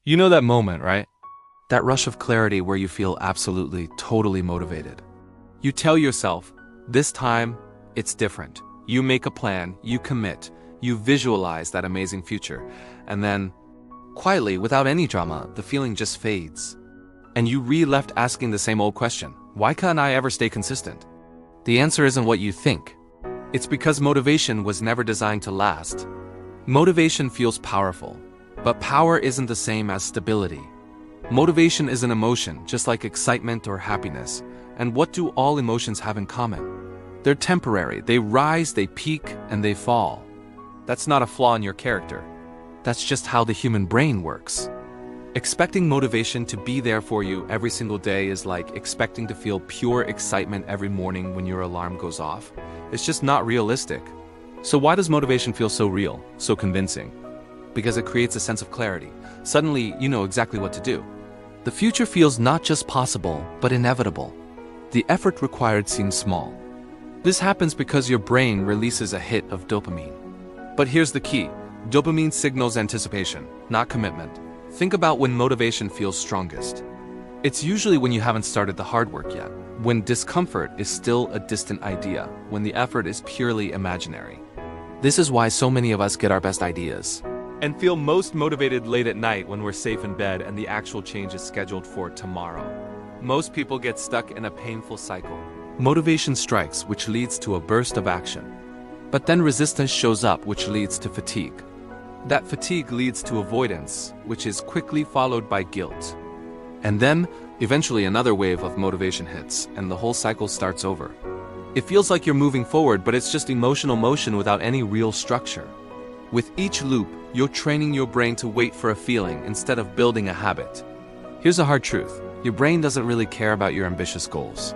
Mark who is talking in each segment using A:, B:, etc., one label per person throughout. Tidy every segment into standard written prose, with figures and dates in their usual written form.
A: You know that moment, right? That rush of clarity where you feel absolutely, totally motivated. You tell yourself, this time, it's different. You make a plan, you commit, you visualize that amazing future, and then, quietly, without any drama, the feeling just fades. And you left asking the same old question, why can't I ever stay consistent? The answer isn't what you think. It's because motivation was never designed to last. Motivation feels powerful, but power isn't the same as stability. Motivation is an emotion, just like excitement or happiness. And what do all emotions have in common? They're temporary, they rise, they peak, and they fall. That's not a flaw in your character. That's just how the human brain works. Expecting motivation to be there for you every single day is like expecting to feel pure excitement every morning when your alarm goes off. It's just not realistic. So why does motivation feel so real, so convincing? Because it creates a sense of clarity. Suddenly, you know exactly what to do. The future feels not just possible, but inevitable. The effort required seems small. This happens because your brain releases a hit of dopamine. But here's the key. Dopamine signals anticipation, not commitment. Think about when motivation feels strongest. It's usually when you haven't started the hard work yet, when discomfort is still a distant idea, when the effort is purely imaginary. This is why so many of us get our best ideas and feel most motivated late at night when we're safe in bed and the actual change is scheduled for tomorrow. Most people get stuck in a painful cycle. Motivation strikes, which leads to a burst of action. But then resistance shows up, which leads to fatigue. That fatigue leads to avoidance, which is quickly followed by guilt. And then, eventually another wave of motivation hits, and the whole cycle starts over. It feels like you're moving forward, but it's just emotional motion without any real structure. With each loop, you're training your brain to wait for a feeling instead of building a habit. Here's a hard truth. Your brain doesn't really care about your ambitious goals.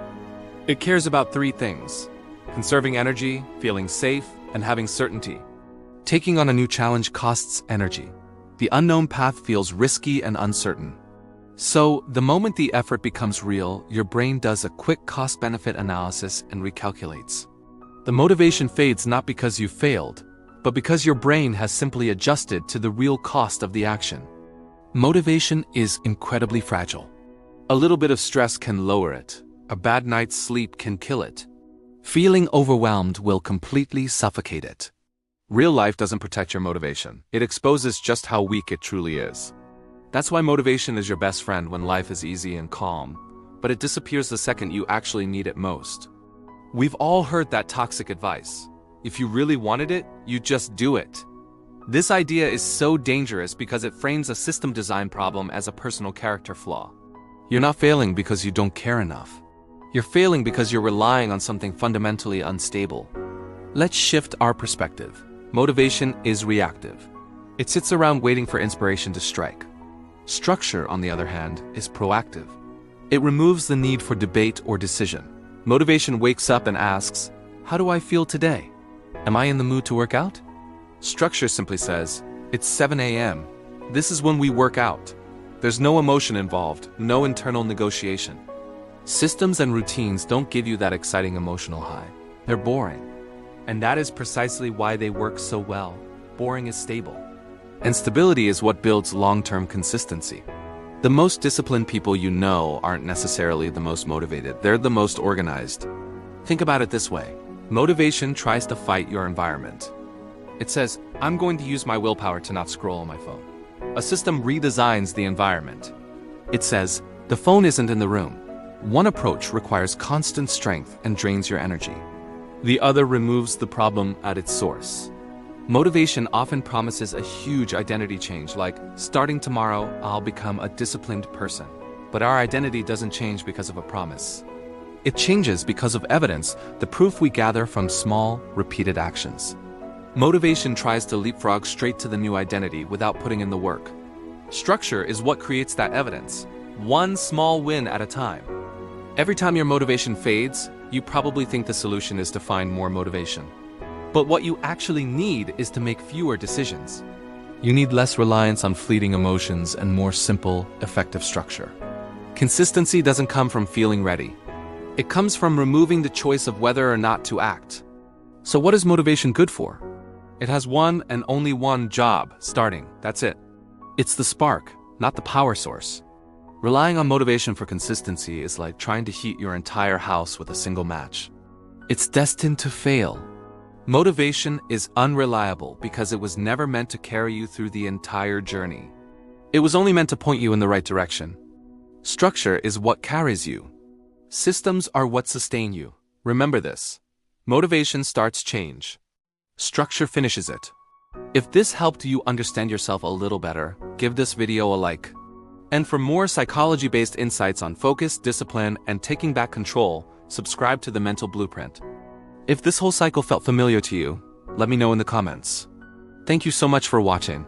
A: It cares about three things: conserving energy, feeling safe, and having certainty. Taking on a new challenge costs energy. The unknown path feels risky and uncertain. So, the moment the effort becomes real, your brain does a quick cost-benefit analysis and recalculates. The motivation fades not because you failed, but because your brain has simply adjusted to the real cost of the action. Motivation is incredibly fragile. A little bit of stress can lower it. A bad night's sleep can kill it. Feeling overwhelmed will completely suffocate it. Real life doesn't protect your motivation. It exposes just how weak it truly is. That's why motivation is your best friend when life is easy and calm, but it disappears the second you actually need it most. We've all heard that toxic advice. If you really wanted it, you just do it. This idea is so dangerous because it frames a system design problem as a personal character flaw. You're not failing because you don't care enough. You're failing because you're relying on something fundamentally unstable. Let's shift our perspective. Motivation is reactive. It sits around waiting for inspiration to strike. Structure, on the other hand, is proactive. It removes the need for debate or decision. Motivation wakes up and asks, how do I feel today? Am I in the mood to work out? Structure simply says, it's 7 a.m. This is when we work out. There's no emotion involved, no internal negotiation. Systems and routines don't give you that exciting emotional high. They're boring. And that is precisely why they work so well. Boring is stable. And stability is what builds long-term consistency. The most disciplined people you know aren't necessarily the most motivated. They're the most organized. Think about it this way. Motivation tries to fight your environment. It says, I'm going to use my willpower to not scroll on my phone. A system redesigns the environment. It says, the phone isn't in the room. One approach requires constant strength and drains your energy. The other removes the problem at its source. Motivation often promises a huge identity change, like, starting tomorrow, I'll become a disciplined person. But our identity doesn't change because of a promise. It changes because of evidence, the proof we gather from small, repeated actions. Motivation tries to leapfrog straight to the new identity without putting in the work. Structure is what creates that evidence, one small win at a time. Every time your motivation fades, you probably think the solution is to find more motivation. But what you actually need is to make fewer decisions. You need less reliance on fleeting emotions and more simple, effective structure. Consistency doesn't come from feeling ready. It comes from removing the choice of whether or not to act. So what is motivation good for? It has one and only one job, starting. That's it. It's the spark, not the power source. Relying on motivation for consistency is like trying to heat your entire house with a single match. It's destined to fail. Motivation is unreliable because it was never meant to carry you through the entire journey. It was only meant to point you in the right direction. Structure is what carries you. Systems are what sustain you. Remember this. Motivation starts change. Structure finishes it. If this helped you understand yourself a little better, give this video a like. And for more psychology-based insights on focus, discipline, and taking back control, subscribe to the Mental Blueprint. If this whole cycle felt familiar to you, let me know in the comments. Thank you so much for watching.